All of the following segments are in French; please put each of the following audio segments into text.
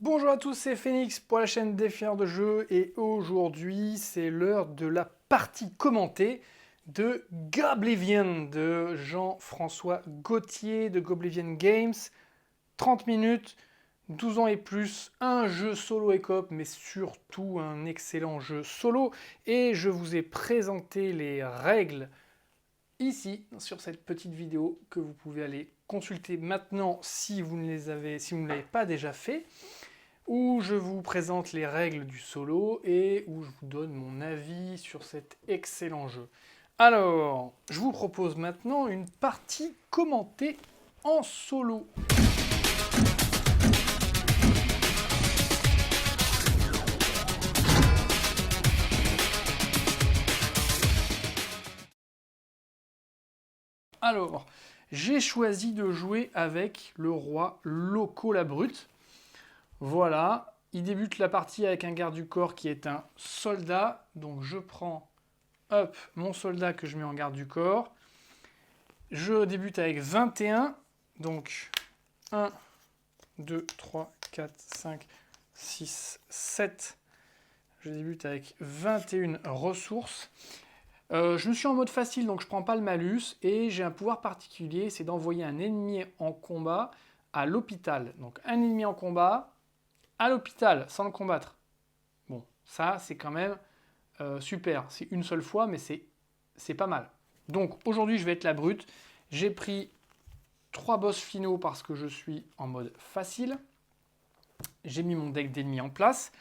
Bonjour à tous, c'est Phoenix pour la chaîne Défiant de jeux et aujourd'hui c'est l'heure de la partie commentée de Goblivion de Jean-François Gauthier de Goblivion Games. 30 minutes, 12 ans et plus, un jeu solo et coop mais surtout un excellent jeu solo et je vous ai présenté les règles ici sur cette petite vidéo que vous pouvez aller consulter maintenant si vous ne l'avez pas déjà fait, où je vous présente les règles du solo et où je vous donne mon avis sur cet excellent jeu. Alors, je vous propose maintenant une partie commentée en solo. Alors, j'ai choisi de jouer avec le roi Loco la Brute. Voilà, il débute la partie avec un garde du corps qui est un soldat. Donc je prends, hop, mon soldat que je mets en garde du corps. Je débute avec 21. Donc 1, 2, 3, 4, 5, 6, 7. Je débute avec 21 ressources. Je me suis en mode facile, donc je ne prends pas le malus. Et j'ai un pouvoir particulier, c'est d'envoyer un ennemi en combat à l'hôpital. Donc un ennemi en combat à l'hôpital sans le combattre. Bon, ça c'est quand même super. C'est une seule fois, mais c'est pas mal. Donc aujourd'hui je vais être la brute. J'ai pris 3 boss finaux parce que je suis en mode facile. J'ai mis mon deck d'ennemis en place.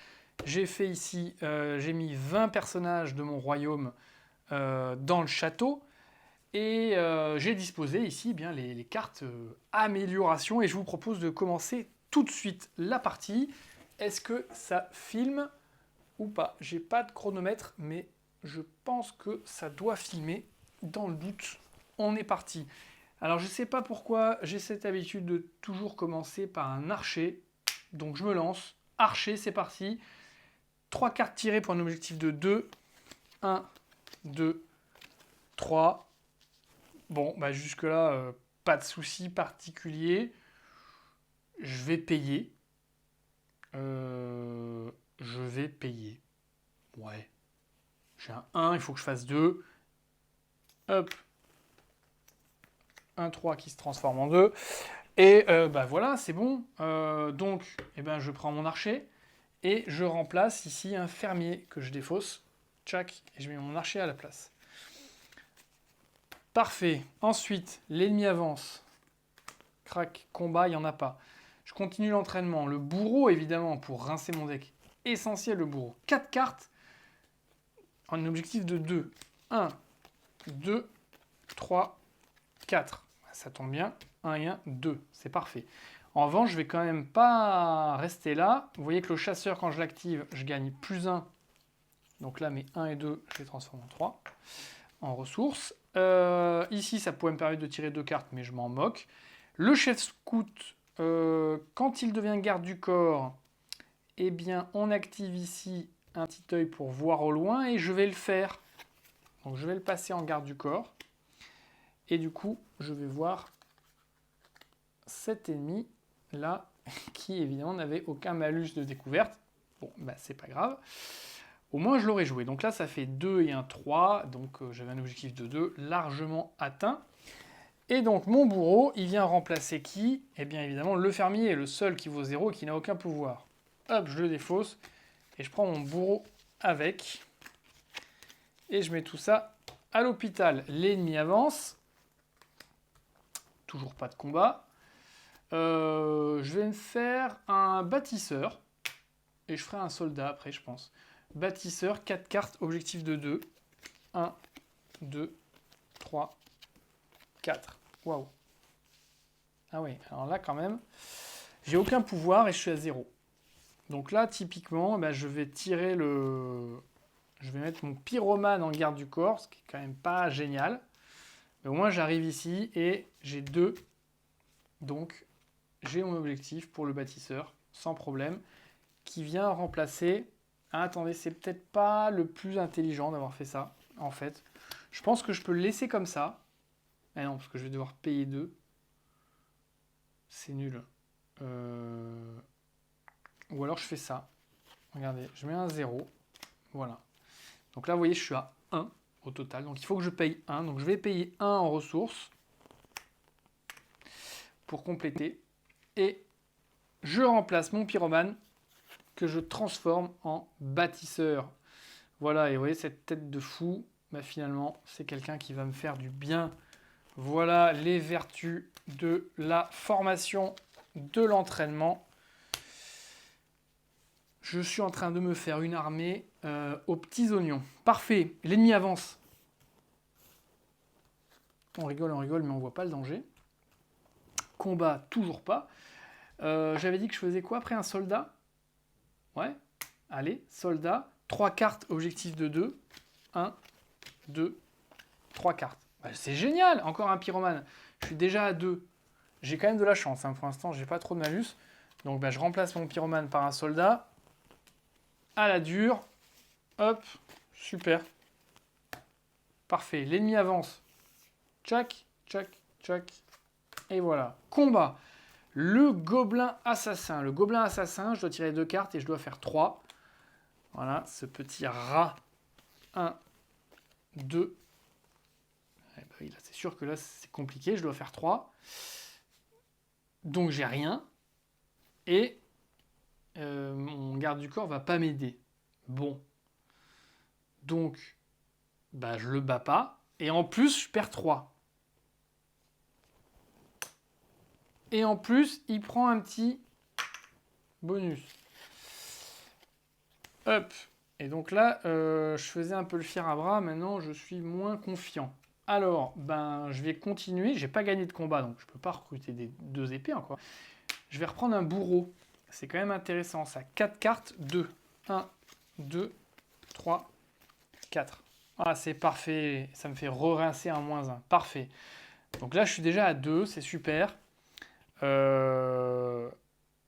J'ai fait ici, j'ai mis 20 personnages de mon royaume dans le château. Et j'ai disposé ici bien les cartes amélioration. Et je vous propose de commencer tout de suite la partie. Est-ce que ça filme ou pas? J'ai pas de chronomètre, mais je pense que ça doit filmer. Dans le doute, on est parti. Alors je sais pas pourquoi j'ai cette habitude de toujours commencer par un archer. Donc je me lance. Archer, c'est parti. 3 cartes tirées pour un objectif de 2. 1, 2, 3. Bon, bah jusque-là, pas de souci particulier. Je vais payer. Je vais payer. Ouais. J'ai un 1, il faut que je fasse 2. Hop. Un 3 qui se transforme en 2. Et bah voilà, c'est bon. Donc, eh ben, je prends mon archer. Et je remplace ici un fermier que je défausse. Tchac, et je mets mon archer à la place. Parfait. Ensuite, l'ennemi avance. Crac, combat, il n'y en a pas. Je continue l'entraînement. Le bourreau, évidemment, pour rincer mon deck. Essentiel, le bourreau. 4 cartes en objectif de 2. 1, 2, 3, 4. Ça tombe bien. 1 et 1, 2. C'est parfait. En revanche, je vais quand même pas rester là. Vous voyez que le chasseur, quand je l'active, je gagne plus 1. Donc là, mes 1 et 2, je les transforme en 3 en ressources. Ici, ça pourrait me permettre de tirer 2 cartes, mais je m'en moque. Le chef scout, quand il devient garde du corps, eh bien, on active ici un petit œil pour voir au loin, et je vais le faire. Donc, je vais le passer en garde du corps. Et du coup, je vais voir cet ennemi là, qui évidemment n'avait aucun malus de découverte. Bon, bah, c'est pas grave. Au moins, je l'aurais joué. Donc là, ça fait 2 et un 3. Donc j'avais un objectif de 2 largement atteint. Et donc mon bourreau, il vient remplacer qui? Eh bien évidemment, le fermier est le seul qui vaut 0 et qui n'a aucun pouvoir. Hop, je le défausse. Et je prends mon bourreau avec. Et je mets tout ça à l'hôpital. L'ennemi avance. Toujours pas de combat. Je vais me faire un bâtisseur. Et je ferai un soldat après, je pense. Bâtisseur, 4 cartes, objectif de 2. 1, 2, 3, 4. Waouh. Ah oui, alors là quand même, j'ai aucun pouvoir et je suis à 0. Donc là, typiquement, bah, je vais tirer le... Je vais mettre mon pyromane en garde du corps, ce qui est quand même pas génial. Mais au moins, j'arrive ici et j'ai 2. Donc, j'ai mon objectif pour le bâtisseur, sans problème, qui vient remplacer... Ah, attendez, c'est peut-être pas le plus intelligent d'avoir fait ça, en fait. Je pense que je peux le laisser comme ça. Ah non, parce que je vais devoir payer 2. C'est nul. Ou alors je fais ça. Regardez, je mets un 0. Voilà. Donc là, vous voyez, je suis à 1 au total. Donc il faut que je paye 1. Donc je vais payer 1 en ressources pour compléter. Et je remplace mon pyromane que je transforme en bâtisseur. Voilà, et vous voyez cette tête de fou, bah finalement, c'est quelqu'un qui va me faire du bien. Voilà les vertus de la formation, de l'entraînement. Je suis en train de me faire une armée aux petits oignons. Parfait, l'ennemi avance. On rigole, mais on voit pas le danger. Combat, toujours pas. J'avais dit que je faisais quoi après un soldat? Ouais, allez, soldat. 3 cartes, objectif de 2. 1, 2, 3 cartes. Bah, c'est génial, encore un pyromane. Je suis déjà à 2. J'ai quand même de la chance, hein. Pour l'instant, j'ai pas trop de malus. Donc bah, je remplace mon pyromane par un soldat. À la dure. Hop, super. Parfait, l'ennemi avance. Tchac, tchac, tchac. Et voilà. Combat. Le gobelin assassin. Le gobelin assassin, je dois tirer 2 cartes et je dois faire 3. Voilà, ce petit rat. 1, 2. Eh ben oui, c'est sûr que là, c'est compliqué. Je dois faire 3. Donc, j'ai rien. Et mon garde du corps va pas m'aider. Bon. Donc, bah, je le bats pas. Et en plus, je perds 3. Et en plus, il prend un petit bonus. Hop. Et donc là, je faisais un peu le fier à bras. Maintenant, je suis moins confiant. Alors, ben, je vais continuer. J'ai pas gagné de combat, donc je peux pas recruter des 2 épées encore. Je vais reprendre un bourreau. C'est quand même intéressant, ça. 4 cartes, 2. 1, 2, 3, 4. Ah, c'est parfait. Ça me fait re-rincer un -1. Parfait. Donc là, je suis déjà à 2. C'est super.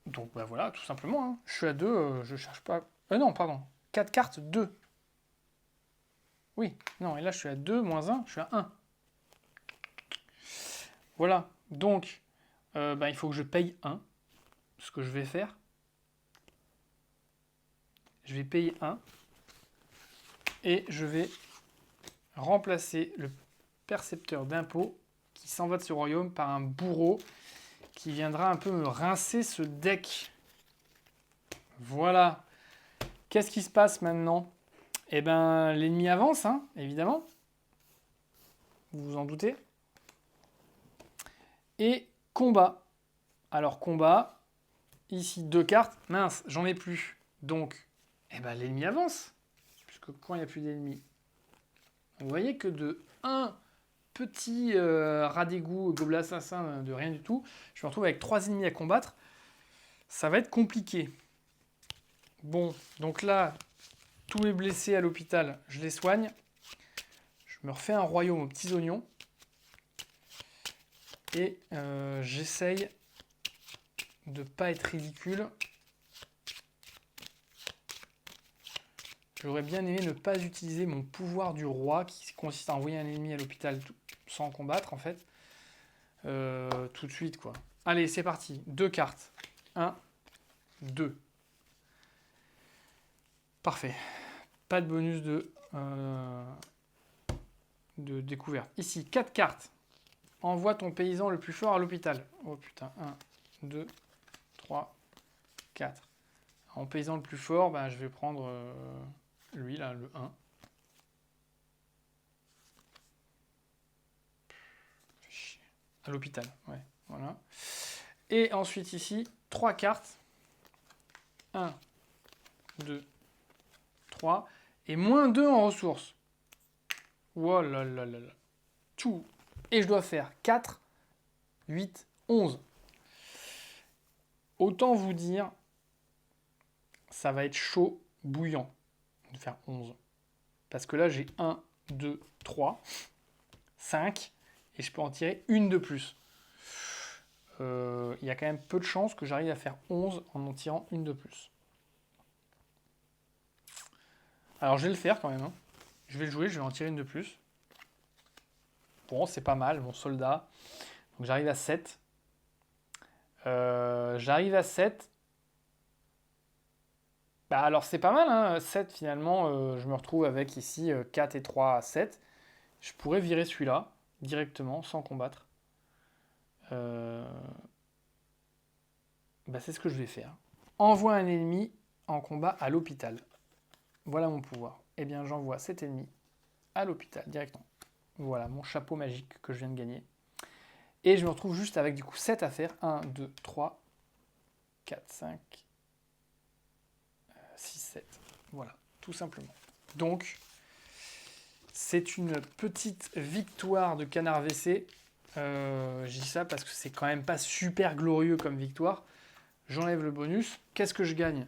Donc, bah voilà, tout simplement. Hein. Je suis à 2. Je cherche pas... non, pardon. 4 cartes, 2. Oui, non, et là, je suis à 2, -1. Je suis à 1. Voilà. Donc, bah, il faut que je paye 1. Ce que je vais faire. Je vais payer 1. Et je vais remplacer le percepteur d'impôts qui s'en va de ce royaume par un bourreau qui viendra un peu me rincer ce deck. Voilà. Qu'est-ce qui se passe maintenant? Eh ben, l'ennemi avance, hein, évidemment. Vous vous en doutez. Et combat. Alors, combat. Ici, 2 cartes. Mince, j'en ai plus. Donc, eh ben, l'ennemi avance. Puisque quand il n'y a plus d'ennemis. Vous voyez que de 1 petit rat d'égout, gobelin assassin de rien du tout, je me retrouve avec 3 ennemis à combattre. Ça va être compliqué. Bon, donc là, tous les blessés à l'hôpital, je les soigne. Je me refais un royaume aux petits oignons. Et j'essaye de ne pas être ridicule. J'aurais bien aimé ne pas utiliser mon pouvoir du roi, qui consiste à envoyer un ennemi à l'hôpital sans combattre, en fait. Tout de suite, quoi. Allez, c'est parti. 2 cartes. 1, 2. Parfait. Pas de bonus de découverte. Ici, 4 cartes. Envoie ton paysan le plus fort à l'hôpital. Oh putain. 1, 2, 3, 4. En paysan le plus fort, ben, je vais prendre lui, là, le 1. À l'hôpital, ouais. Voilà. Et ensuite, ici, 3 cartes. 1, 2, 3. Et -2 en ressources. Oh là là là là. Tout. Et je dois faire 4, 8, 11. Autant vous dire, ça va être chaud, bouillant, de faire 11. Parce que là, j'ai 1, 2, 3, 5, et je peux en tirer une de plus. Il y a quand même peu de chances que j'arrive à faire 11 en tirant une de plus. Alors, je vais le faire quand même. Hein. Je vais le jouer, je vais en tirer une de plus. Bon, c'est pas mal, mon soldat. Donc, j'arrive à 7. J'arrive à 7. Bah alors c'est pas mal, hein. 7 finalement, je me retrouve avec ici 4 et 3 à 7. Je pourrais virer celui-là directement, sans combattre. Euh, Bah, c'est ce que je vais faire. Envoie un ennemi en combat à l'hôpital. Voilà mon pouvoir. Eh bien j'envoie cet ennemi à l'hôpital directement. Voilà mon chapeau magique que je viens de gagner. Et je me retrouve juste avec du coup 7 à faire. 1, 2, 3, 4, 5, 6, 7. Voilà, tout simplement. Donc, c'est une petite victoire de Canard WC. Je dis ça parce que c'est quand même pas super glorieux comme victoire. J'enlève le bonus. Qu'est-ce que je gagne?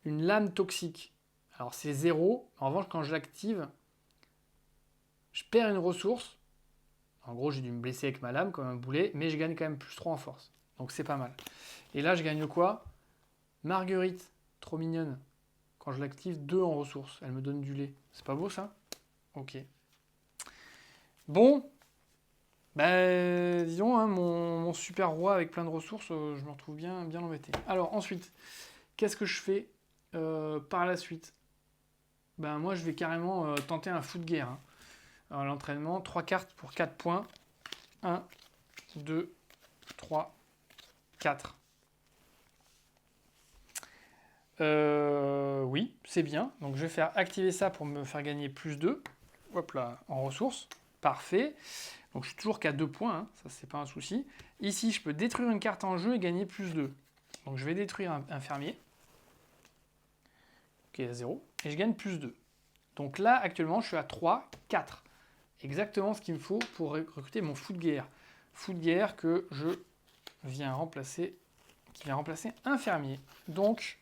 Une lame toxique. Alors c'est 0. En revanche, quand je l'active, je perds une ressource. En gros, j'ai dû me blesser avec ma lame comme un boulet, mais je gagne quand même plus 3 en force. Donc c'est pas mal. Et là, je gagne quoi? Marguerite, trop mignonne. Quand je l'active, 2 en ressources. Elle me donne du lait. C'est pas beau ça? Ok. Bon, bah, disons, hein, mon super roi avec plein de ressources, je me retrouve bien, bien embêté. Alors ensuite, qu'est-ce que je fais par la suite? Ben moi, je vais carrément tenter un fou de guerre. Hein. Alors l'entraînement, 3 cartes pour 4 points. 1, 2, 3, 4. Oui, c'est bien. Donc je vais faire activer ça pour me faire gagner plus 2. Hop là, en ressources. Parfait. Donc je suis toujours qu'à 2 points, hein. Ça c'est pas un souci. Ici, je peux détruire une carte en jeu et gagner plus 2. Donc je vais détruire un fermier. Qui est à 0. Et je gagne plus 2. Donc là, actuellement, je suis à 3, 4. Exactement ce qu'il me faut pour recruter mon fou de guerre. Fou de guerre que je viens remplacer, qui vient remplacer un fermier. Donc,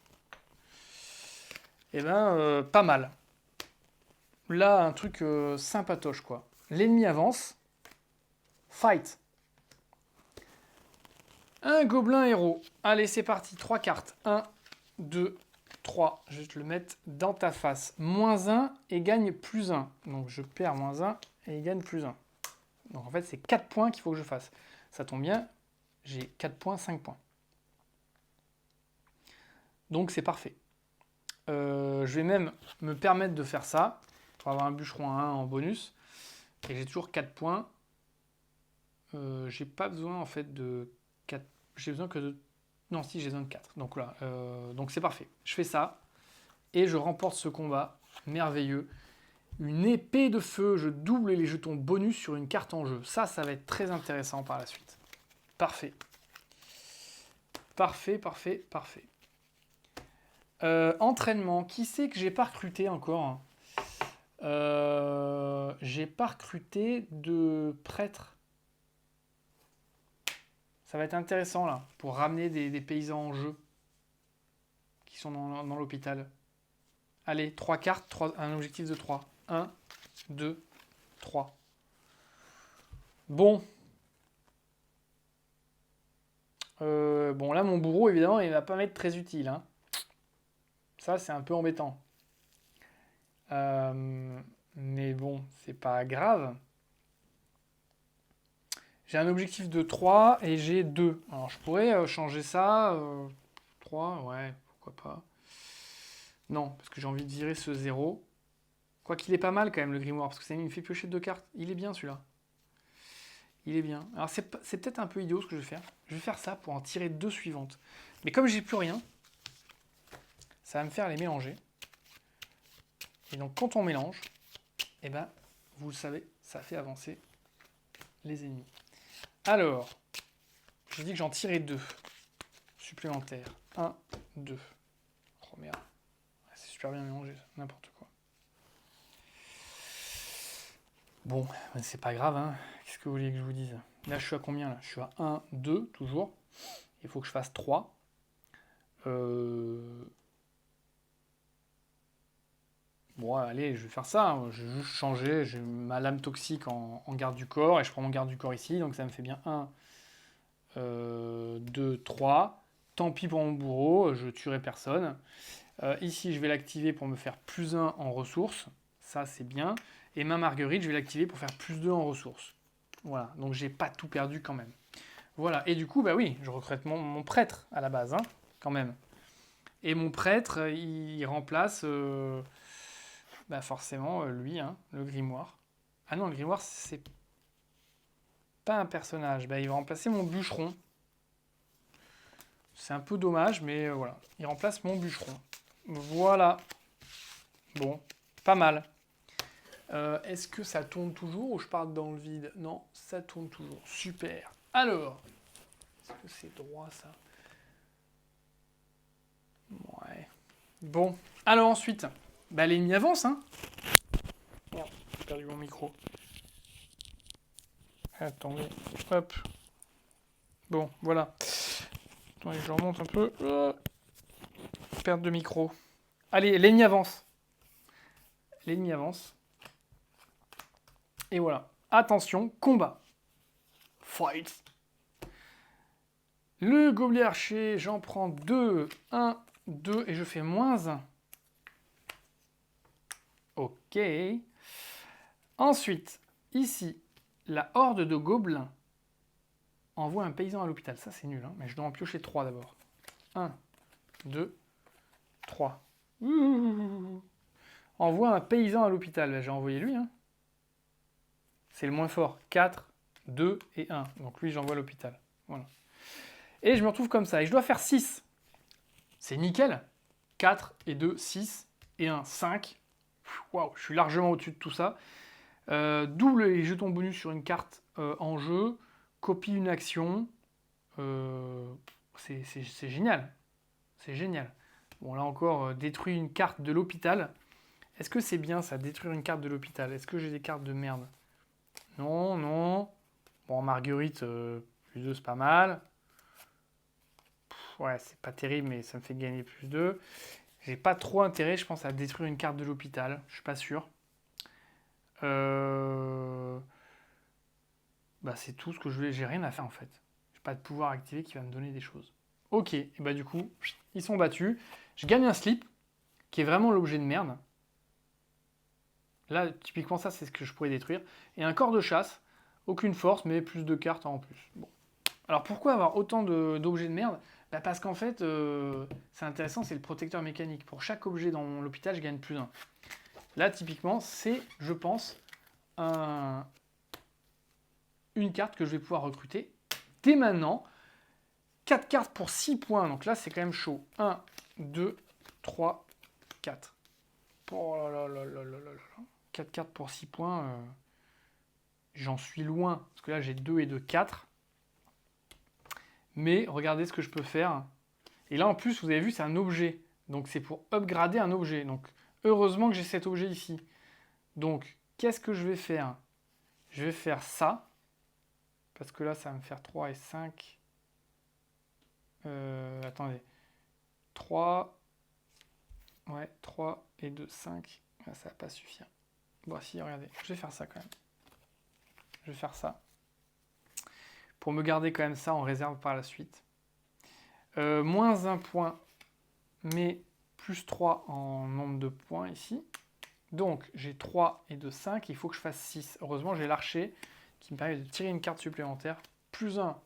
eh ben, pas mal. Là, un truc sympatoche, quoi. L'ennemi avance. Fight. Un gobelin héros. Allez, c'est parti. 3 cartes. 1, 2, 3. Je vais te le mettre dans ta face. Moins 1 et gagne plus 1. Donc je perds moins 1 et il gagne plus 1. Donc en fait, c'est 4 points qu'il faut que je fasse. Ça tombe bien, j'ai 4 points, 5 points. Donc c'est parfait. Je vais même me permettre de faire ça pour avoir un bûcheron à 1 en bonus. Et j'ai toujours 4 points. J'ai pas besoin en fait de 4. J'ai besoin que de. Non, si, j'ai besoin de 4. Donc là, donc c'est parfait. Je fais ça et je remporte ce combat merveilleux. Une épée de feu, je double les jetons bonus sur une carte en jeu. Ça va être très intéressant par la suite. Parfait. Parfait, parfait, parfait. Entraînement. Qui c'est que j'ai pas recruté encore? J'ai pas recruté de prêtre. Ça va être intéressant là, pour ramener des paysans en jeu qui sont dans l'hôpital. Allez, 3 cartes, un objectif de 3. 1, 2, 3. Bon. Bon, là, mon bourreau, évidemment, il va pas m'être très utile. Hein. Ça, c'est un peu embêtant. Mais bon, c'est pas grave. J'ai un objectif de 3 et j'ai 2. Alors, je pourrais changer ça. 3, ouais, pourquoi pas. Non, parce que j'ai envie de virer ce 0. Quoi qu'il est pas mal quand même, le grimoire, parce que ça me fait piocher 2 cartes. Il est bien, celui-là. Il est bien. Alors, c'est peut-être un peu idiot ce que je vais faire. Je vais faire ça pour en tirer 2 suivantes. Mais comme j'ai plus rien, ça va me faire les mélanger. Et donc, quand on mélange, eh ben, vous le savez, ça fait avancer les ennemis. Alors, je dis que j'en tirais 2 supplémentaires. 1, 2. Oh merde. C'est super bien mélangé, n'importe quoi. Bon, c'est pas grave, hein. Qu'est-ce que vous voulez que je vous dise? Là, je suis à combien là? Je suis à 1, 2, toujours. Il faut que je fasse 3. Bon, allez, je vais faire ça. Hein. Je vais juste changer. J'ai ma lame toxique en garde du corps. Et je prends mon garde du corps ici. Donc ça me fait bien 1, 2, 3. Tant pis pour mon bourreau. Je tuerai personne. Ici, je vais l'activer pour me faire plus 1 en ressources. Ça, c'est bien. Et ma marguerite, je vais l'activer pour faire plus 2 en ressources. Voilà. Donc j'ai pas tout perdu quand même. Voilà. Et du coup, bah oui, je recrute mon prêtre à la base. Hein, quand même. Et mon prêtre, il remplace forcément lui, hein, le grimoire. Ah non, le grimoire, c'est pas un personnage. Il va remplacer mon bûcheron. C'est un peu dommage, mais voilà. Il remplace mon bûcheron. Voilà. Bon, pas mal. Est-ce que ça tourne toujours ou je pars dans le vide? Non, ça tourne toujours. Super. Alors, est-ce que c'est droit ça? Ouais. Bon. Alors ensuite, l'ennemi avance, hein. Merde, j'ai perdu mon micro. Attendez. Hop. Bon, voilà. Attendez, je remonte un peu. Perte de micro. Allez, l'ennemi avance. L'ennemi avance. Et voilà. Attention, combat. Fight. Le gobelet archer, j'en prends 2. 1, 2, et je fais -1. Ok. Ensuite, ici, la horde de gobelins envoie un paysan à l'hôpital. Ça, c'est nul, hein, mais je dois en piocher 3 d'abord. 1, 2, 3. Envoie un paysan à l'hôpital. J'ai envoyé lui, hein. C'est le moins fort. 4, 2 et 1. Donc lui, j'envoie à l'hôpital. Voilà. Et je me retrouve comme ça. Et je dois faire 6. C'est nickel. 4 et 2, 6 et 1, 5. Waouh, je suis largement au-dessus de tout ça. Double les jetons bonus sur une carte en jeu. Copie une action. C'est génial. C'est génial. Bon, là encore, détruit une carte de l'hôpital. Est-ce que c'est bien ça, détruire une carte de l'hôpital? Est-ce que j'ai des cartes de merde? Non, non. Bon, Marguerite, plus 2, c'est pas mal. Ouais, c'est pas terrible, mais ça me fait gagner plus 2. J'ai pas trop intérêt, je pense, à détruire une carte de l'hôpital. Je suis pas sûr. C'est tout ce que je voulais. J'ai rien à faire, en fait. J'ai pas de pouvoir activé qui va me donner des choses. Ok, et du coup, ils sont battus. Je gagne un slip, qui est vraiment l'objet de merde. Là, typiquement, ça, c'est ce que je pourrais détruire. Et un corps de chasse, aucune force, mais plus de cartes en plus. Bon. Alors, pourquoi avoir autant d'objets de merde? Parce qu'en fait, c'est intéressant, c'est le protecteur mécanique. Pour chaque objet dans l'hôpital, je gagne plus 1. Là, typiquement, c'est, je pense, une carte que je vais pouvoir recruter dès maintenant. 4 cartes pour 6 points, donc là, c'est quand même chaud. 1, 2, 3, 4. Oh là là là là là là là. 4 cartes pour 6 points, j'en suis loin, parce que là j'ai 2 et 2, 4. Mais regardez ce que je peux faire. Et là en plus, vous avez vu, c'est un objet. Donc c'est pour upgrader un objet. Donc heureusement que j'ai cet objet ici. Donc qu'est-ce que je vais faire? Je vais faire ça. Parce que là, ça va me faire 3 et 5. Attendez. 3. Ouais, 3 et 2, 5. Ça va pas suffire. Bon, si, regardez. Je vais faire ça quand même. Je vais faire ça. Pour me garder quand même ça en réserve par la suite. Moins 1 point, mais plus 3 en nombre de points ici. Donc, j'ai 3 et 2, 5. Il faut que je fasse 6. Heureusement, j'ai l'archer qui me permet de tirer une carte supplémentaire. Plus 1.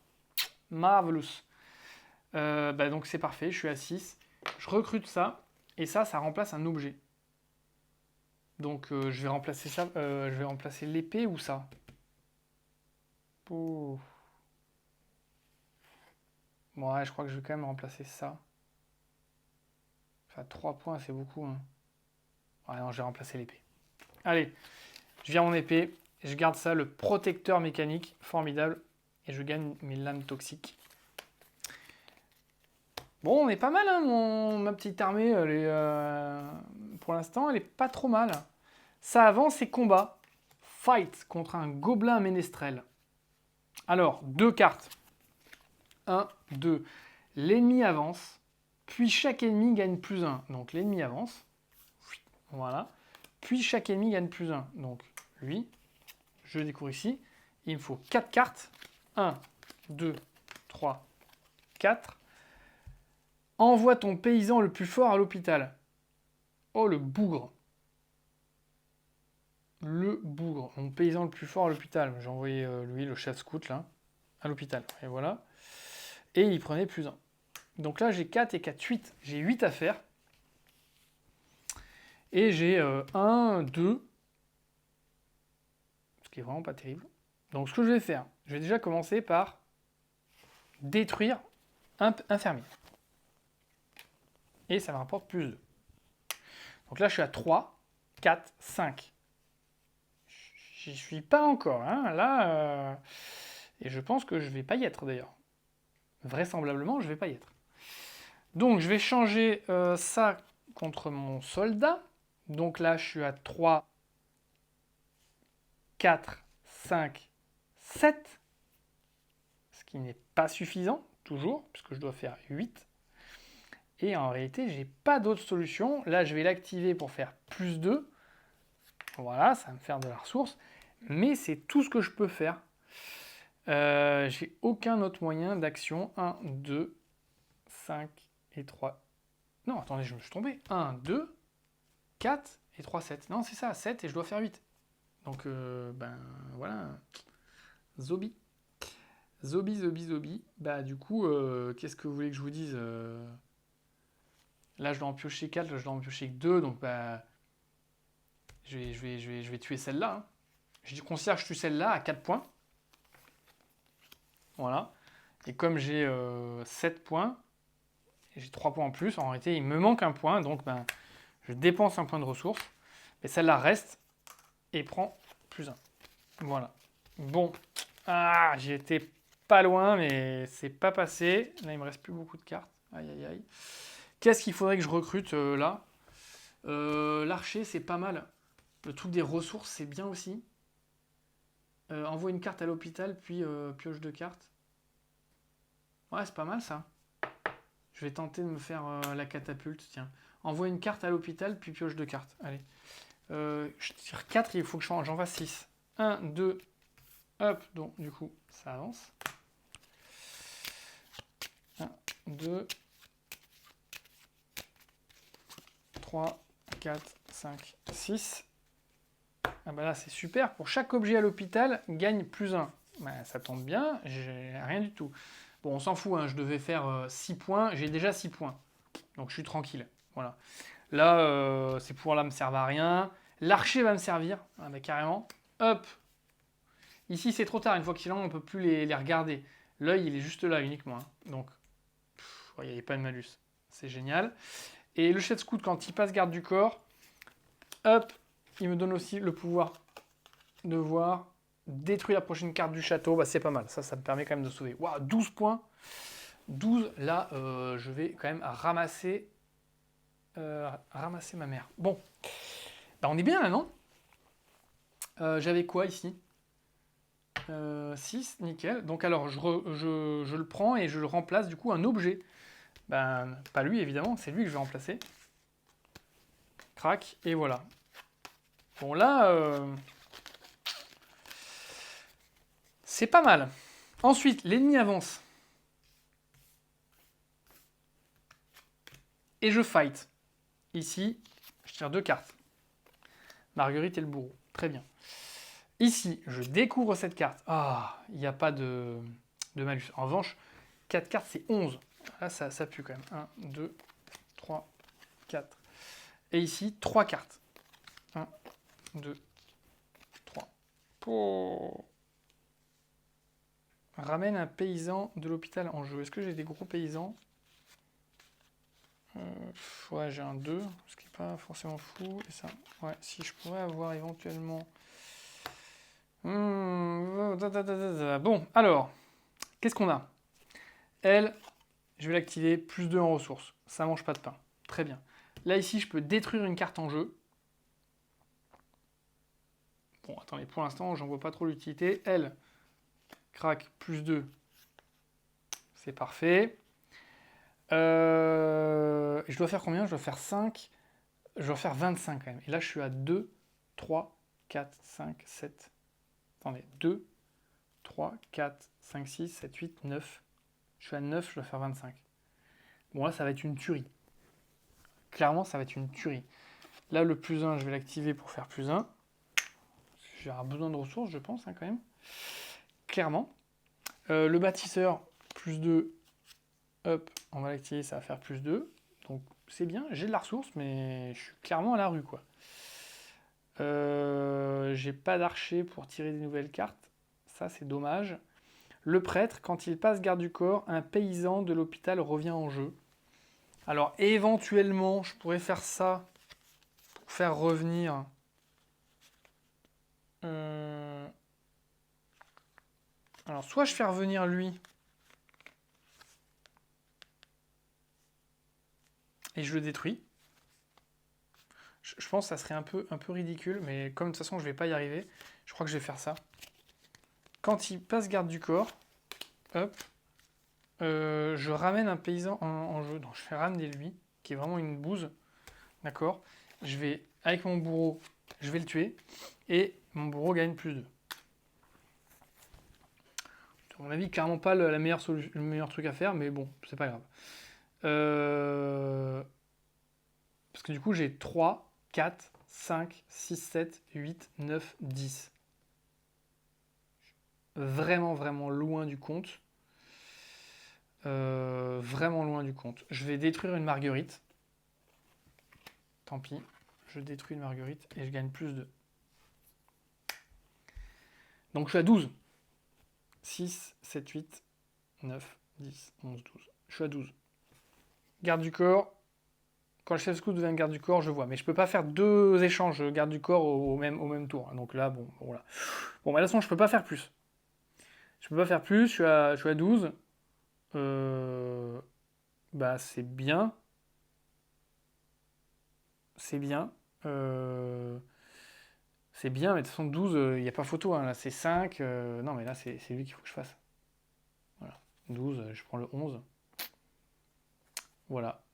Marvelous. Donc, c'est parfait. Je suis à 6. Je recrute ça. Et ça remplace un objet. Donc, je vais remplacer ça. Je vais remplacer l'épée ou ça. Oh. Bon, ouais, je crois que je vais quand même remplacer ça. Enfin, 3 points, c'est beaucoup. Hein. Ouais, non, je vais remplacer l'épée. Allez, je viens mon épée. Je garde ça, le protecteur mécanique. Formidable. Et je gagne mes lames toxiques. Bon, on est pas mal, hein, ma petite armée. Pour l'instant, elle est pas trop mal. Ça avance et combat. Fight contre un gobelin ménestrel. Alors, 2 cartes. 1, 2. L'ennemi avance, puis chaque ennemi gagne plus 1. Donc l'ennemi avance. Voilà. Puis chaque ennemi gagne plus 1. Donc lui, je découvre ici. Il me faut 4 cartes. 1, 2, 3, 4. Envoie ton paysan le plus fort à l'hôpital. Oh, le bougre. Le bougre. Mon paysan le plus fort à l'hôpital. J'ai envoyé lui, le chef scout, là, à l'hôpital. Et voilà. Et il prenait plus 1. Donc là, j'ai 4 et 4, 8. J'ai 8 à faire. Et j'ai 1, 2. Ce qui est vraiment pas terrible. Donc ce que je vais faire, je vais déjà commencer par détruire un fermier. Et ça me rapporte plus 2. Donc là, je suis à 3, 4, 5. J'y suis pas encore. Hein. Là, et je pense que je vais pas y être d'ailleurs. Vraisemblablement, je vais pas y être. Donc, je vais changer ça contre mon soldat. Donc là, je suis à 3, 4, 5, 7. Ce qui n'est pas suffisant, toujours, puisque je dois faire 8. Et en réalité, j'ai pas d'autre solution. Là, je vais l'activer pour faire plus 2. Voilà, ça va me faire de la ressource. Mais c'est tout ce que je peux faire. J'ai aucun autre moyen d'action. 1, 2, 5 et 3. Non, attendez, je me suis trompé. 1, 2, 4 et 3, 7. Non, c'est ça, 7 et je dois faire 8. Donc, ben voilà. Zombie. Zombie. Bah, du coup, qu'est-ce que vous voulez que je vous dise Là, je dois en piocher 4, là, je dois en piocher que 2. Donc, bah, je vais tuer celle-là. Hein. Je considère que je tue celle-là à 4 points. Voilà. Et comme j'ai 7 points, j'ai 3 points en plus, en réalité, il me manque un point. Donc, ben, je dépense un point de ressource. Mais celle-là reste et prend plus 1. Voilà. Bon. Ah, j'ai été pas loin, mais c'est pas passé. Là, il me reste plus beaucoup de cartes. Aïe, aïe, aïe. Qu'est-ce qu'il faudrait que je recrute là L'archer, c'est pas mal. Le truc des ressources, c'est bien aussi. Envoie une carte à l'hôpital, puis pioche 2 cartes. Ouais, c'est pas mal ça. Je vais tenter de me faire la catapulte, tiens. Envoie une carte à l'hôpital, puis pioche 2 cartes. Allez. Je tire 4, il faut que j'en fasse 6. 1, 2, hop, donc du coup, ça avance. 1, 2, 3, 4, 5, 6. Ah bah là, c'est super. Pour chaque objet à l'hôpital, gagne plus 1. Bah, ça tombe bien, j'ai rien du tout. Bon, on s'en fout, hein, je devais faire 6 points. J'ai déjà 6 points. Donc je suis tranquille. Voilà. Là, ces pouvoirs-là me servent à rien. L'archer va me servir. Ah bah, carrément. Hop. Ici, c'est trop tard. Une fois qu'il est là, on ne peut plus les regarder. L'œil, il est juste là uniquement. Hein. Donc, il n'y avait pas de malus. C'est génial. Et le chef scout, quand il passe garde du corps, hop, il me donne aussi le pouvoir de voir détruire la prochaine carte du château. Bah, c'est pas mal. Ça me permet quand même de sauver. Waouh, 12 points. 12, là, je vais quand même ramasser ma mère. Bon, bah, on est bien là, non J'avais quoi ici 6, nickel. Donc alors, je le prends et je le remplace du coup un objet. Ben, pas lui, évidemment, c'est lui que je vais remplacer. Crac, et voilà. Bon, là, c'est pas mal. Ensuite, l'ennemi avance. Et je fight. Ici, je tire 2 cartes. Marguerite et le bourreau. Très bien. Ici, je découvre cette carte. Ah, il n'y a pas de malus. En revanche, 4 cartes, c'est 11. Là, ça pue quand même. 1, 2, 3, 4. Et ici, 3 cartes. 1, 2, 3. Oh. Ramène un paysan de l'hôpital en jeu. Est-ce que j'ai des gros paysans Ouais, j'ai un 2, ce qui n'est pas forcément fou. Et ça, ouais, si je pourrais avoir éventuellement... Bon, alors, qu'est-ce qu'on a? Elle, je vais l'activer, plus 2 en ressources. Ça mange pas de pain. Très bien. Là, ici, je peux détruire une carte en jeu. Bon, attendez, pour l'instant, j'en vois pas trop l'utilité. Elle, crac, plus 2. C'est parfait. Je dois faire combien? Je dois faire 5. Je dois faire 25 quand même. Et là, je suis à 2, 3, 4, 5, 7. Attendez, 2, 3, 4, 5, 6, 7, 8, 9. Je suis à 9, je dois faire 25. Bon, là, ça va être une tuerie. Clairement, ça va être une tuerie. Là, le plus 1, je vais l'activer pour faire plus 1. J'ai besoin de ressources, je pense, hein, quand même. Clairement. Le bâtisseur, plus 2. Hop, on va l'activer, ça va faire plus 2. Donc c'est bien, j'ai de la ressource, mais je suis clairement à la rue, quoi. J'ai pas d'archer pour tirer des nouvelles cartes. Ça, c'est dommage. Le prêtre, quand il passe garde du corps, un paysan de l'hôpital revient en jeu. Alors, éventuellement, je pourrais faire ça pour faire revenir... Alors, soit je fais revenir lui... et je le détruis. Je pense que ça serait un peu ridicule, mais comme de toute façon je vais pas y arriver, je crois que je vais faire ça. Quand il passe garde du corps, hop, je ramène un paysan en jeu. Donc je fais ramener lui, qui est vraiment une bouse. D'accord. Je vais, avec mon bourreau, je vais le tuer. Et mon bourreau gagne plus 2. À mon avis, clairement pas le meilleur truc à faire, mais bon, c'est pas grave. Parce que du coup, j'ai 3, 4, 5, 6, 7, 8, 9, 10. Vraiment, vraiment loin du compte. Vraiment loin du compte. Je vais détruire une marguerite. Tant pis. Je détruis une marguerite et je gagne plus de... Donc je suis à 12. 6, 7, 8, 9, 10, 11, 12. Je suis à 12. Garde du corps. Quand le chef scout devient garde du corps, je vois. Mais je peux pas faire 2 échanges garde du corps au même tour. Donc là, bon, voilà. Bon, bah, de toute façon, je peux pas faire plus. Je peux pas faire plus. Je suis à 12. Bah, c'est bien. C'est bien. C'est bien, mais de toute façon, 12, il n'y a pas photo. Hein. Là, c'est 5. Non, mais là, c'est lui qu'il faut que je fasse. Voilà. 12, je prends le 11. Voilà.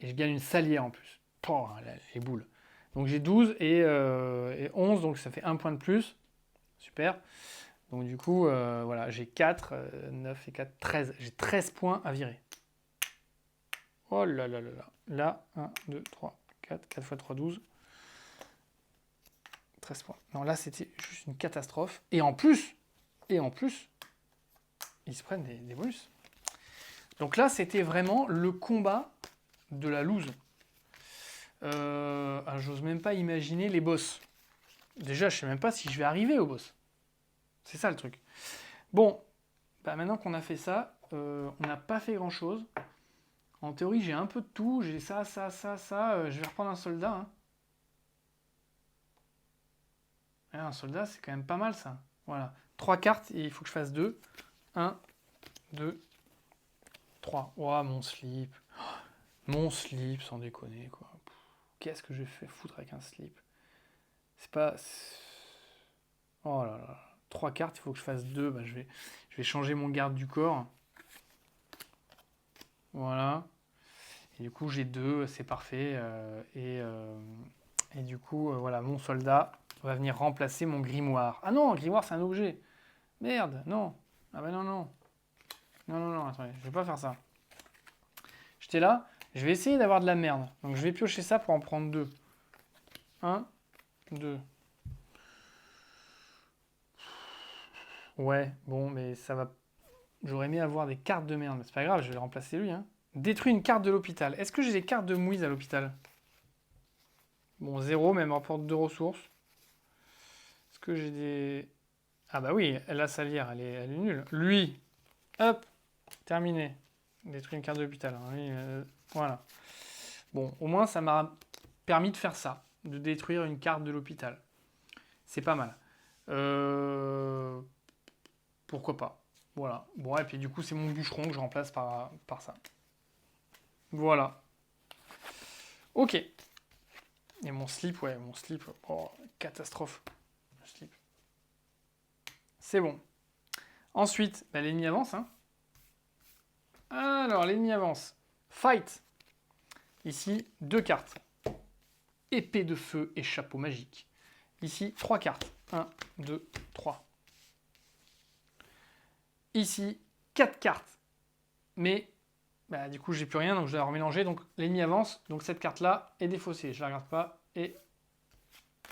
Et je gagne une salière en plus. Oh, les boules. Donc j'ai 12 et 11, donc ça fait 1 point de plus. Super. Donc du coup, voilà, j'ai 4, 9 et 4, 13. J'ai 13 points à virer. Oh là là là là. Là, 1, 2, 3, 4. 4 x 3, 12. 13 points. Non, là, c'était juste une catastrophe. Et en plus, ils se prennent des bonus. Donc là, c'était vraiment le combat de la loose. J'ose même pas imaginer les boss. Déjà, je sais même pas si je vais arriver au boss. C'est ça le truc. Bon, bah maintenant qu'on a fait ça, on n'a pas fait grand chose. En théorie, j'ai un peu de tout. J'ai ça, ça, ça, ça. Je vais reprendre un soldat. Hein. Un soldat, c'est quand même pas mal ça. Voilà. 3 cartes et il faut que je fasse 2. 1, 2, 3. Oh, mon slip. Mon slip, sans déconner, quoi. Qu'est-ce que j'ai fait foutre avec un slip? C'est pas... Oh là là. 3 cartes, il faut que je fasse 2. Bah, je vais changer mon garde du corps. Voilà. Et du coup, j'ai 2, c'est parfait. Et du coup, voilà, mon soldat va venir remplacer mon grimoire. Ah non, grimoire, c'est un objet. Merde, non. Ah bah non, non. Non, non, non, attendez, je vais pas faire ça. J'étais là, je vais essayer d'avoir de la merde. Donc je vais piocher ça pour en prendre 2. 1, 2. Ouais, bon, mais ça va... J'aurais aimé avoir des cartes de merde, mais c'est pas grave, je vais remplacer lui. Hein. Détruis une carte de l'hôpital. Est-ce que j'ai des cartes de mouise à l'hôpital? Bon, 0, mais elle me rapporte 2 ressources. Est-ce que j'ai des... Ah bah oui, la salière, elle est nulle. Lui, hop, terminé. Détruit une carte de l'hôpital. Hein. Lui, voilà. Bon, au moins, ça m'a permis de faire ça, de détruire une carte de l'hôpital. C'est pas mal. Pourquoi pas. Voilà. Bon, et puis du coup, c'est mon bûcheron que je remplace par ça. Voilà. Ok. Et mon slip, ouais, mon slip. Oh, catastrophe. Le slip. C'est bon. Ensuite, bah, l'ennemi avance. Hein. Alors, l'ennemi avance. Fight. Ici, 2 cartes. Épée de feu et chapeau magique. Ici, 3 cartes. 1, 2, 3. Ici, 4 cartes. Mais, bah, du coup, j'ai plus rien, donc je dois remélanger. Donc, l'ennemi avance. Donc, cette carte-là est défaussée. Je la regarde pas. Et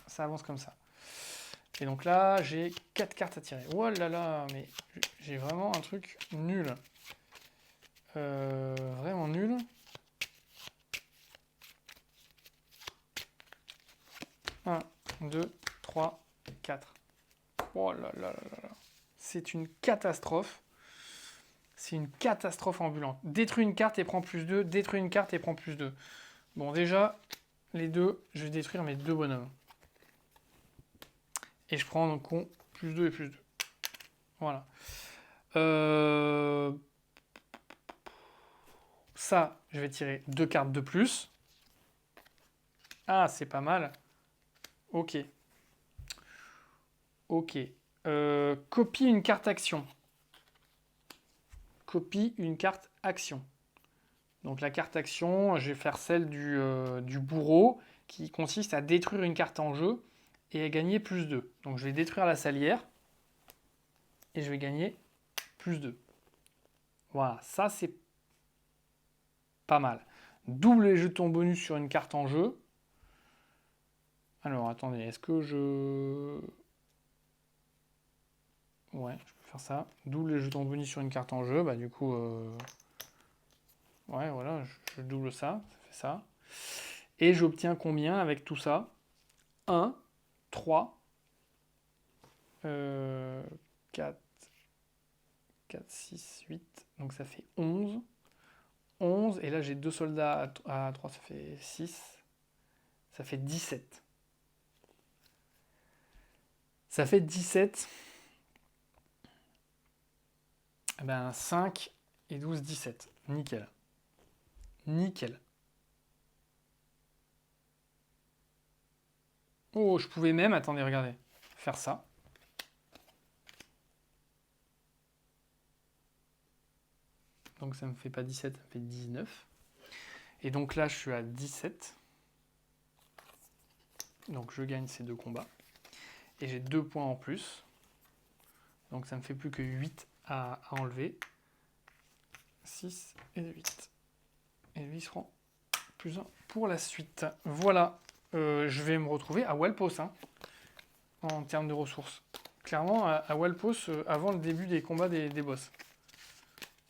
ça avance comme ça. Et donc là, j'ai 4 cartes à tirer. Oh là là, mais j'ai vraiment un truc nul. Vraiment nul. Un, 2, 3, 4. Oh là là là là là. C'est une catastrophe. C'est une catastrophe ambulante. Détruis une carte et prends plus 2. Détruis une carte et prends plus 2. Bon, déjà, les deux, je vais détruire mes deux bonhommes. Et je prends donc plus 2 et plus 2. Voilà. Ça, je vais tirer 2 cartes de plus. Ah, c'est pas mal. Ok. Ok. Copie une carte action. Copie une carte action. Donc la carte action, je vais faire celle du bourreau, qui consiste à détruire une carte en jeu et à gagner plus 2. Donc je vais détruire la salière et je vais gagner plus 2. Voilà, ça c'est pas mal. Double les jetons bonus sur une carte en jeu. Alors attendez, est-ce que je... Ouais, je peux faire ça. Double les jetons bonus sur une carte en jeu. Bah du coup... Ouais, voilà, je double ça. Ça fait ça. Et j'obtiens combien avec tout ça? 1, 3, 4, 4, 6, 8. Donc ça fait 11. 11. Et là j'ai 2 soldats à 3, ça fait 6. Ça fait 17. Ça fait 17. Eh ben 5 et 12, 17. Nickel. Nickel. Oh, je pouvais même, attendez, regardez, faire ça. Donc ça me fait pas 17, ça me fait 19. Et donc là, je suis à 17. Donc je gagne ces deux combats. Et j'ai 2 points en plus. Donc ça me fait plus que 8 à enlever. 6 et 8. Et lui, il se rend plus 1 pour la suite. Voilà. Je vais me retrouver à Walpos, hein, en termes de ressources. Clairement, à Walpos, avant le début des combats des boss.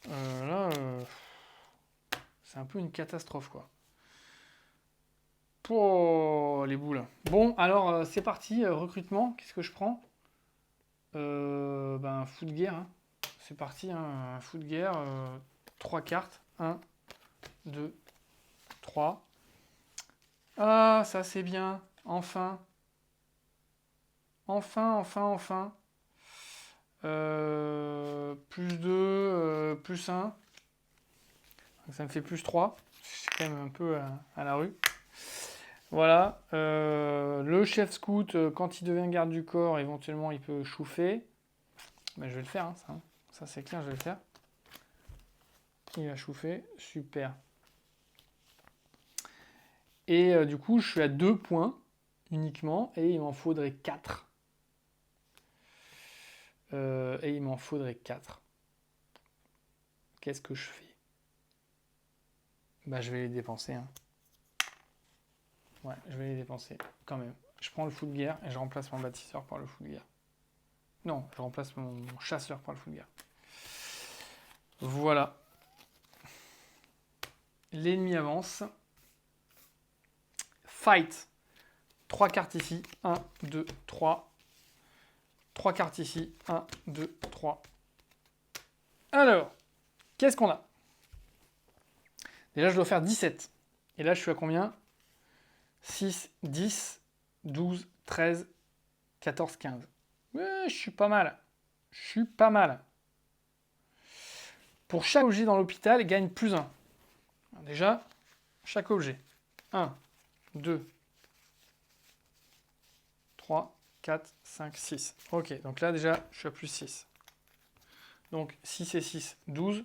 Là, c'est un peu une catastrophe, quoi. Oh, les boules. Bon, alors, c'est parti, recrutement. Qu'est-ce que je prends? Un fou de guerre, hein. C'est parti, hein, un fou de guerre. 3 cartes. 1, 2, 3. Ah, ça c'est bien. Enfin. Enfin, enfin, enfin. Plus 2, plus 1. Donc ça me fait plus 3. C'est quand même un peu à la rue. Voilà. Le chef scout, quand il devient garde du corps, éventuellement il peut chauffer. Ben, je vais le faire, hein, ça. Ça c'est clair, je vais le faire. Il va chauffer. Super. Et du coup, je suis à 2 points uniquement. Et il m'en faudrait 4. Et il m'en faudrait 4. Qu'est-ce que je fais? Bah, je vais les dépenser, hein. Ouais, je vais les dépenser, quand même. Je prends le fou de guerre et je remplace mon bâtisseur par le fou de guerre. Non, je remplace mon chasseur par le fou de guerre. Voilà. L'ennemi avance. Fight. 3 cartes ici. 1, 2, 3. 3 cartes ici. 1, 2, 3. Alors, qu'est-ce qu'on a? Déjà, je dois faire 17. Et là, je suis à combien? 6, 10, 12, 13, 14, 15. Ouais, je suis pas mal. Je suis pas mal. Pour chaque objet dans l'hôpital, il gagne plus 1. Déjà, chaque objet. 1, 2, 3, 4, 5, 6. Ok, donc là déjà, je suis à plus 6. Donc 6 et 6, 12.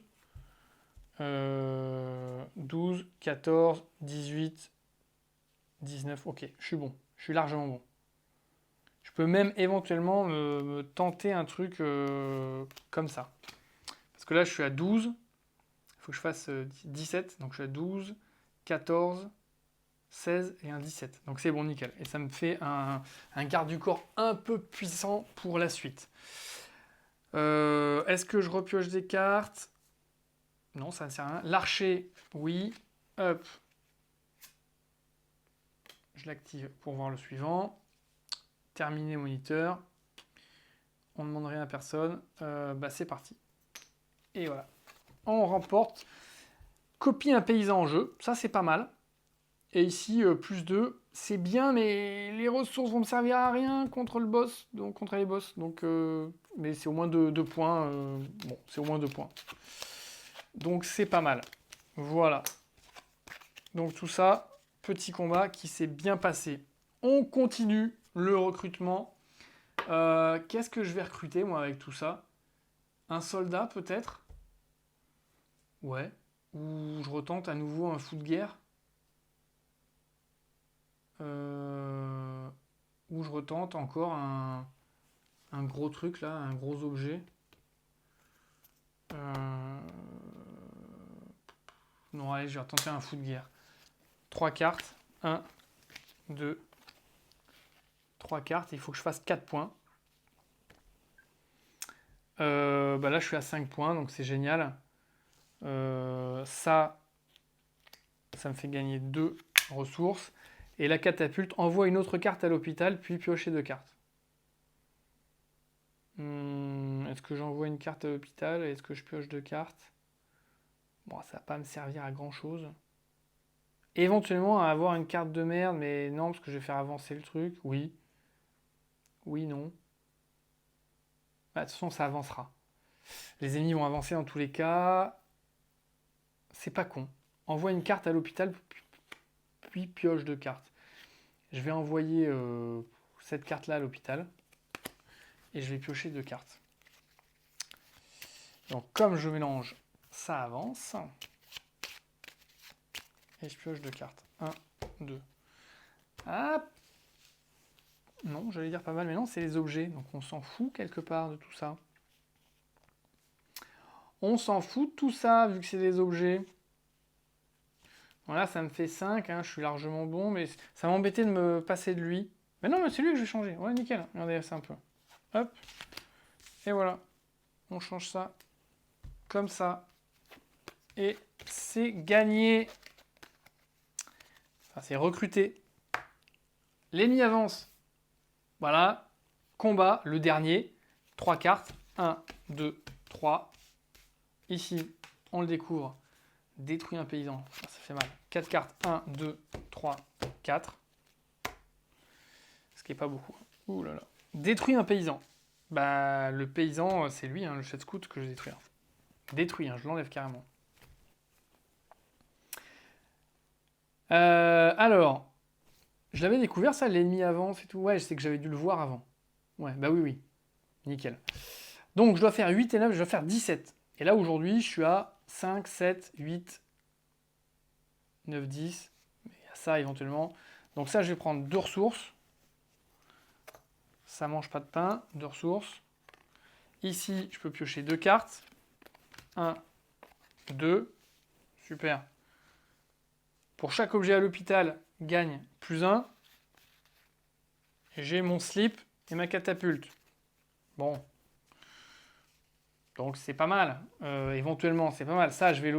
12, 14, 18, 19. Ok, je suis bon. Je suis largement bon. Je peux même éventuellement me tenter un truc comme ça. Parce que là, je suis à 12. Il faut que je fasse 17. Donc je suis à 12, 14, 16 et un 17. Donc c'est bon, nickel. Et ça me fait un garde du corps un peu puissant pour la suite. Est-ce que je repioche des cartes? Non, ça ne sert à rien. L'archer, oui. Hop. Je l'active pour voir le suivant. Terminer moniteur. On ne demande rien à personne. C'est parti. Et voilà. On remporte. Copie un paysan en jeu. Ça, c'est pas mal. Et ici, plus 2. C'est bien, mais les ressources vont me servir à rien contre le boss. Donc, contre les boss. Donc, mais c'est au moins 2 points. Bon, c'est au moins 2 points. Donc, c'est pas mal. Voilà. Donc, tout ça, petit combat qui s'est bien passé. On continue le recrutement. Qu'est-ce que je vais recruter, moi, avec tout ça? Un soldat, peut-être? Ouais. Ou je retente à nouveau un fou de guerre? Ou je retente encore un gros truc, là, un gros objet. Non, allez, je vais retenter un fou de guerre. 3 cartes. 1, 2, 3 cartes. Il faut que je fasse 4 points. Là, je suis à 5 points, donc c'est génial. Ça me fait gagner 2 ressources. Et la catapulte envoie une autre carte à l'hôpital, puis piocher 2 cartes. Est-ce que j'envoie une carte à l'hôpital? Est-ce que je pioche 2 cartes? Bon, ça va pas me servir à grand chose. Éventuellement à avoir une carte de merde, mais non, parce que je vais faire avancer le truc. Oui. Oui, non. De toute façon, ça avancera. Les ennemis vont avancer dans tous les cas. C'est pas con. Envoie une carte à l'hôpital, puis pioche 2 cartes. Je vais envoyer cette carte-là à l'hôpital. Et je vais piocher 2 cartes. Donc, comme je mélange, ça avance. Et je pioche 2 cartes. 1, 2. Ah! Non, j'allais dire pas mal, mais non, c'est les objets. Donc, on s'en fout quelque part de tout ça. On s'en fout de tout ça, vu que c'est des objets. Voilà, ça me fait 5, hein, je suis largement bon, mais ça m'embêtait de me passer de lui. Mais non, mais c'est lui que je vais changer. Ouais, nickel. Regardez, c'est un peu. Hop. Et voilà. On change ça. Comme ça. Et c'est gagné. Enfin, c'est recruté. L'ennemi avance. Voilà. Combat, le dernier. 3 cartes. 1, 2, 3. Ici, on le découvre. Détruit un paysan. Ça fait mal. 4 cartes. 1, 2, 3, 4. Ce qui n'est pas beaucoup. Ouh là là. Détruit un paysan. Le paysan, c'est lui, le chef scout que je détruis. Détruit, je l'enlève carrément. Alors, je l'avais découvert ça, l'ennemi avance et tout. Ouais, je sais que j'avais dû le voir avant. Ouais, oui. Nickel. Donc, je dois faire 8 et 9, je dois faire 17. Et là, aujourd'hui, je suis à 5, 7, 8, 9, 10. Il y a ça éventuellement. Donc ça, je vais prendre 2 ressources. Ça mange pas de pain. 2 ressources. Ici, je peux piocher 2 cartes. 1, 2. Super. Pour chaque objet à l'hôpital, gagne plus 1. J'ai mon slip et ma catapulte. Bon. Donc c'est pas mal. Éventuellement, c'est pas mal. Ça, je vais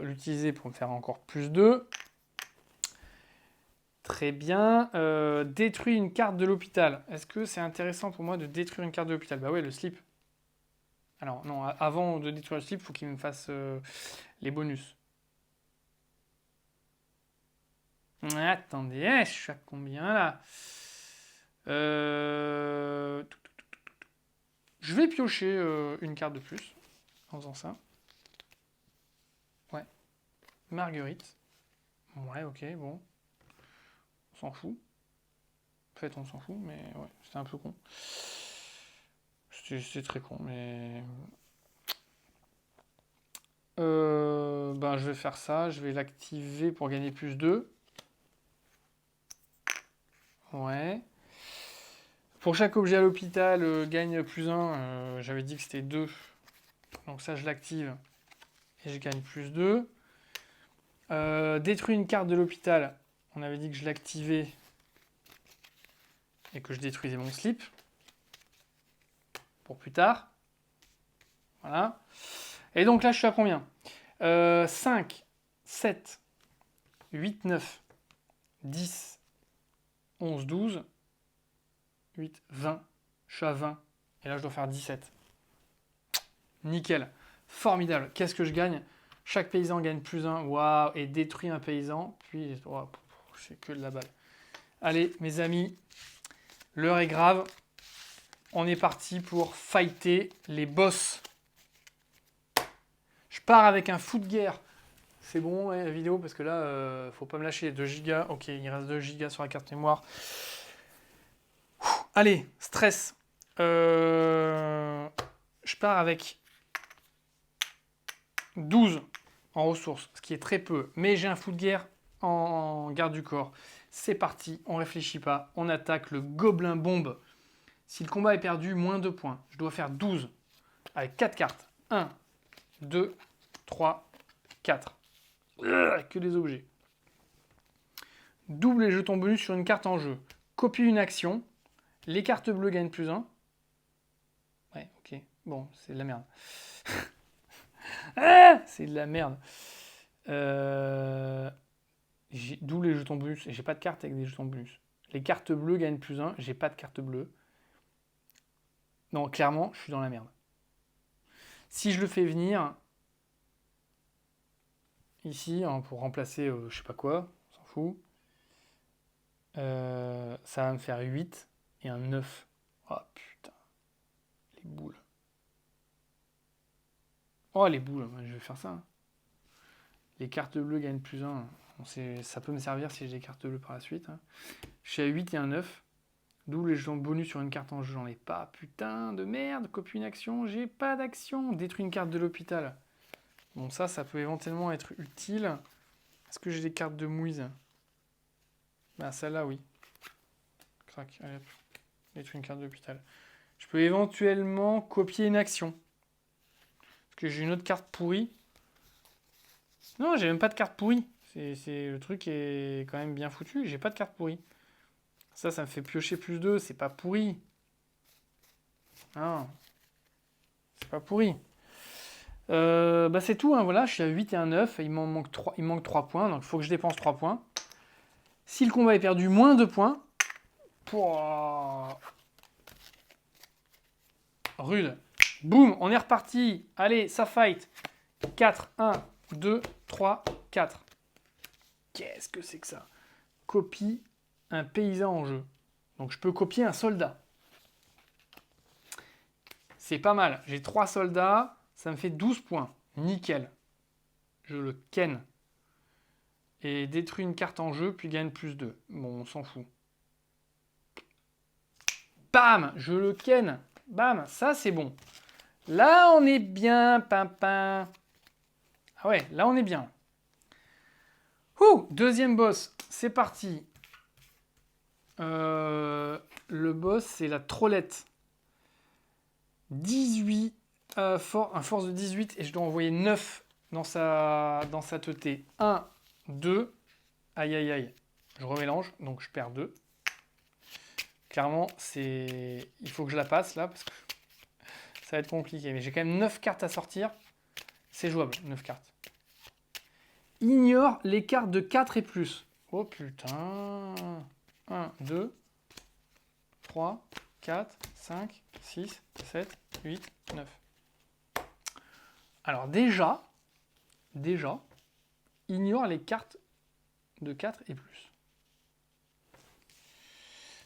l'utiliser pour me faire encore plus 2. Très bien. Détruire une carte de l'hôpital. Est-ce que c'est intéressant pour moi de détruire une carte de l'hôpital? Bah ouais, le slip. Alors non, avant de détruire le slip, il faut qu'il me fasse les bonus. Attendez, je suis à combien là? Je vais piocher une carte de plus en faisant ça. Ouais. Marguerite. Ouais, ok, bon. On s'en fout. En fait, on s'en fout, mais ouais, c'était un peu con. C'est très con, mais... je vais faire ça. Je vais l'activer pour gagner plus 2. Ouais. Pour chaque objet à l'hôpital, gagne plus 1. J'avais dit que c'était 2. Donc ça, je l'active. Et je gagne plus 2. Détruire une carte de l'hôpital. On avait dit que je l'activais. Et que je détruisais mon slip. Pour plus tard. Voilà. Et donc là, je suis à combien? 5, 7, 8, 9, 10, 11, 12, 8, 20. Je suis à 20. Et là, je dois faire 17. Nickel. Formidable. Qu'est-ce que je gagne? Chaque paysan gagne plus 1. Waouh. Et détruit un paysan. Puis, wow, c'est que de la balle. Allez, mes amis. L'heure est grave. On est parti pour fighter les boss. Je pars avec un fou de guerre. C'est bon, la vidéo, parce que là, faut pas me lâcher. 2 gigas. Ok, il reste 2 gigas sur la carte mémoire. Allez, stress. Je pars avec 12 en ressources, ce qui est très peu. Mais j'ai un fou de guerre en garde du corps. C'est parti, on réfléchit pas. On attaque le gobelin bombe. Si le combat est perdu, moins 2 points. Je dois faire 12 avec 4 cartes. 1, 2, 3, 4. Que des objets. Double les jetons bonus sur une carte en jeu. Copie une action. Les cartes bleues gagnent plus 1. Ouais, ok. Bon, c'est de la merde. C'est de la merde. D'où les jetons bonus. J'ai pas de carte avec des jetons bonus. Les cartes bleues gagnent plus 1. J'ai pas de carte bleue. Non, clairement, je suis dans la merde. Si je le fais venir ici, hein, pour remplacer je sais pas quoi, on s'en fout, ça va me faire 8 et un 9. Oh putain. Les boules. Oh les boules, je vais faire ça. Les cartes bleues gagnent plus 1. Ça peut me servir si j'ai des cartes bleues par la suite. Je suis à 8 et un 9. D'où les jetons bonus sur une carte en jeu, j'en ai pas. Putain de merde, copie une action, j'ai pas d'action. Détruis une carte de l'hôpital. Bon, ça peut éventuellement être utile. Est-ce que j'ai des cartes de mouise? Bah, celle-là, oui. Crac, allez hop. Détruis une carte de l'hôpital. Je peux éventuellement copier une action. Parce que j'ai une autre carte pourrie. Non, j'ai même pas de carte pourrie. Le truc est quand même bien foutu. J'ai pas de carte pourrie. Ça me fait piocher plus 2. C'est pas pourri. Non. C'est pas pourri. Bah c'est tout. Hein, voilà, je suis à 8 et un 9. Il manque 3 points. Donc il faut que je dépense 3 points. Si le combat est perdu, moins 2 points. Pouah. Rude. Boum, on est reparti. Allez, ça fight. 4, 1, 2, 3, 4. Qu'est-ce que c'est que ça? Copie un paysan en jeu. Donc je peux copier un soldat. C'est pas mal. J'ai 3 soldats. Ça me fait 12 points. Nickel. Je le ken. Et détruis une carte en jeu, puis gagne plus 2. Bon, on s'en fout. Bam! Je le ken. Bam! Ça, c'est bon. Là, on est bien, pimpin. Ah ouais, là, on est bien. Ouh, deuxième boss. C'est parti. Le boss, c'est la trollette. 18, un force de 18, et je dois envoyer 9 dans sa teuté. 1, 2, aïe aïe aïe. Je remélange, donc je perds 2. Clairement, il faut que je la passe là, parce que ça va être compliqué. Mais j'ai quand même 9 cartes à sortir. C'est jouable, 9 cartes. Ignore les cartes de 4 et plus. Oh putain. 1, 2, 3, 4, 5, 6, 7, 8, 9. Alors déjà, ignore les cartes de 4 et plus.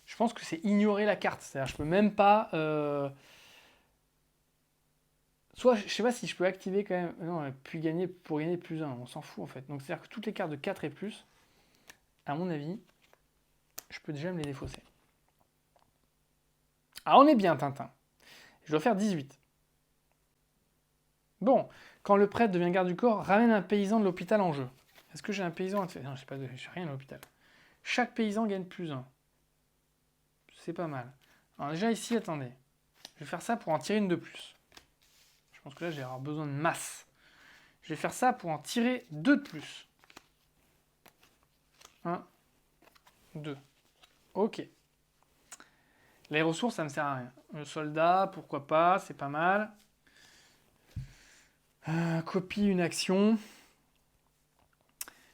Je pense que c'est ignorer la carte. C'est-à-dire je peux même pas... Soit, je sais pas si je peux activer quand même... Non, puis gagner pour gagner plus 1. On s'en fout en fait. Donc c'est-à-dire que toutes les cartes de 4 et plus, à mon avis, je peux déjà me les défausser. Ah, on est bien, Tintin. Je dois faire 18. Bon, quand le prêtre devient garde du corps, ramène un paysan de l'hôpital en jeu. Est-ce que j'ai un paysan à te faire? Non, j'ai rien à l'hôpital. Chaque paysan gagne plus 1. C'est pas mal. Alors déjà ici, attendez. Je vais faire ça pour en tirer une de plus. Je pense que là, je vais avoir besoin de masse. Je vais faire ça pour en tirer 2 de plus. 1, 2. Ok. Les ressources, ça me sert à rien. Le soldat, pourquoi pas, c'est pas mal. Copie une action.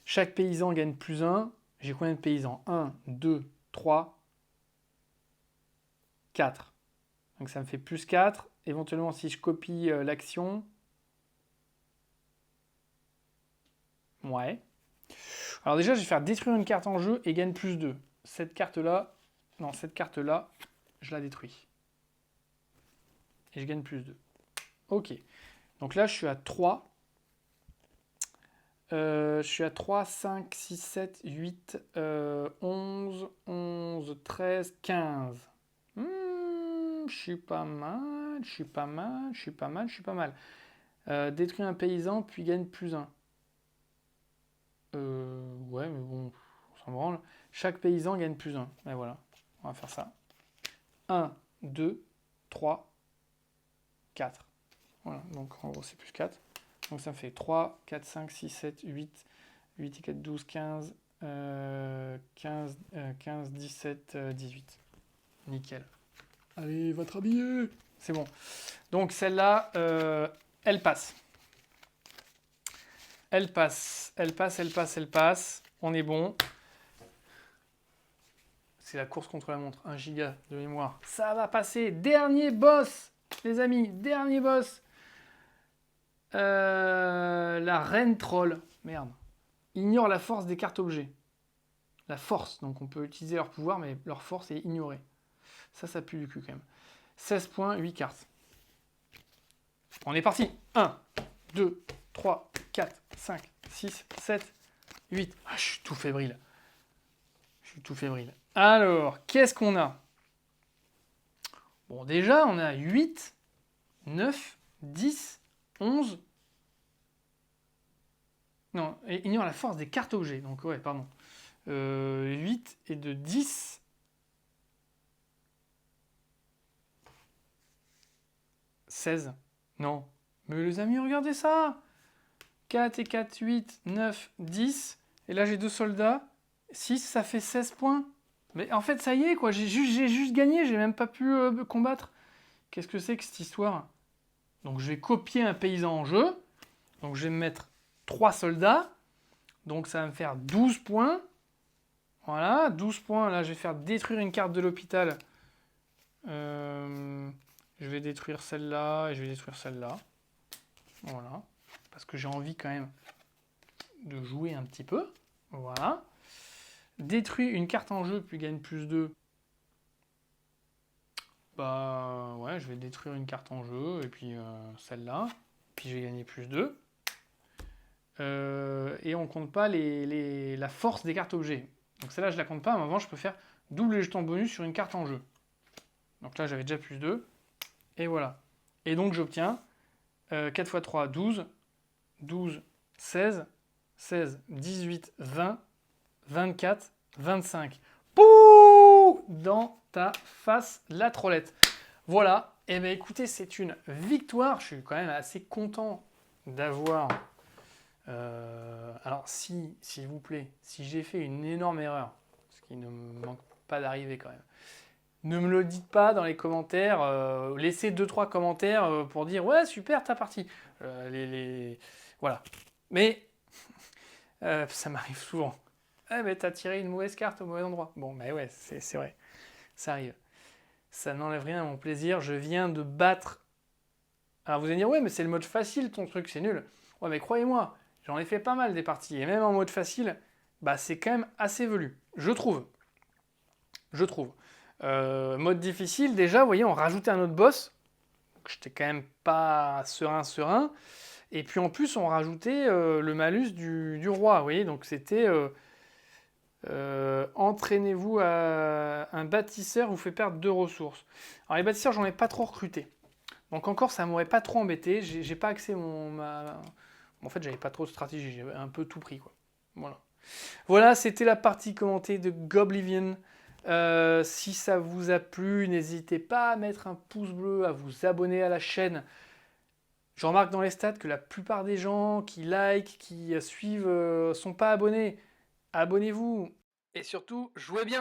Chaque paysan gagne plus 1. J'ai combien de paysans? 1, 2, 3, 4. Donc ça me fait plus 4. Éventuellement, si je copie l'action. Ouais. Alors déjà, je vais faire détruire une carte en jeu et gagne plus 2. Cette carte-là, non, cette carte-là, je la détruis. Et je gagne plus 2. Ok. Donc là, je suis à 3. Je suis à 3, 5, 6, 7, 8, 11, 11, 13, 15. Je suis pas mal, je suis pas mal, je suis pas mal, je suis pas mal. Détruire un paysan, puis gagne plus 1. Ouais, mais bon, on s'en branle. Chaque paysan gagne plus 1. Et voilà, on va faire ça. 1, 2, 3, 4. Voilà, donc en gros c'est plus 4. Donc ça me fait 3, 4, 5, 6, 7, 8, 8 et 4, 12, 15, 15, 15, 17, 18. Nickel. Allez, va te rhabiller. C'est bon. Donc celle-là, elle passe. Elle passe, elle passe, elle passe, elle passe. On est bon. C'est la course contre la montre. 1 giga de mémoire. Ça va passer. Dernier boss, les amis. Dernier boss. La reine troll. Merde. Ignore la force des cartes objets. La force. Donc on peut utiliser leur pouvoir, mais leur force est ignorée. Ça pue du cul quand même. 16 points, 8 cartes. On est parti. 1, 2, 3, 4, 5, 6, 7, 8. Ah, je suis tout fébrile. Je suis tout fébrile. Alors, qu'est-ce qu'on a? Bon, déjà, on a 8, 9, 10, 11. Non, ignore la force des cartes objets. Donc, ouais, pardon. 8 et de 10. 16. Non. Mais les amis, regardez ça. 4 et 4, 8, 9, 10. Et là, j'ai 2 soldats. 6, ça fait 16 points. Mais en fait, ça y est, quoi. J'ai juste gagné. J'ai même pas pu combattre. Qu'est-ce que c'est que cette histoire? Donc, je vais copier un paysan en jeu. Donc, je vais me mettre 3 soldats. Donc, ça va me faire 12 points. Voilà, 12 points. Là, je vais faire détruire une carte de l'hôpital. Je vais détruire celle-là et je vais détruire celle-là. Voilà. Parce que j'ai envie quand même de jouer un petit peu. Voilà. Détruis une carte en jeu, puis gagne plus 2. Bah ouais, je vais détruire une carte en jeu, et puis celle-là. Puis je vais gagner plus 2. Et on compte pas la force des cartes objets. Donc celle-là, je la compte pas, mais avant, je peux faire double les jetons bonus sur une carte en jeu. Donc là, j'avais déjà plus 2. Et voilà. Et donc, j'obtiens 4 x 3, 12. 12, 16. 16, 18, 20. 24, 25. Pouh! Dans ta face, la trollette. Voilà. Et bien, écoutez, c'est une victoire. Je suis quand même assez content d'avoir... alors, s'il vous plaît, si j'ai fait une énorme erreur, ce qui ne me manque pas d'arriver quand même, ne me le dites pas dans les commentaires. Laissez 2-3 commentaires pour dire « Ouais, super, ta partie. » Voilà. Mais ça m'arrive souvent. Ah, mais t'as tiré une mauvaise carte au mauvais endroit. Bon, mais ouais, c'est vrai. Ça arrive. Ça n'enlève rien à mon plaisir. Je viens de battre... Alors vous allez dire « Ouais, mais c'est le mode facile, ton truc, c'est nul. » Ouais, mais croyez-moi, j'en ai fait pas mal des parties. Et même en mode facile, bah, c'est quand même assez velu. Je trouve. Mode difficile, déjà, vous voyez, on rajoutait un autre boss. J'étais quand même pas serein. Et puis en plus, on rajoutait le malus du roi, vous voyez. Donc c'était entraînez-vous à un bâtisseur vous fait perdre 2 ressources. Alors les bâtisseurs, j'en ai pas trop recruté. Donc encore, ça m'aurait pas trop embêté. J'ai pas axé En fait, j'avais pas trop de stratégie. J'avais un peu tout pris, quoi. Voilà, c'était la partie commentée de Goblivion. Si ça vous a plu, n'hésitez pas à mettre un pouce bleu, à vous abonner à la chaîne. Je remarque dans les stats que la plupart des gens qui like, qui suivent, sont pas abonnés. Abonnez-vous et surtout, jouez bien.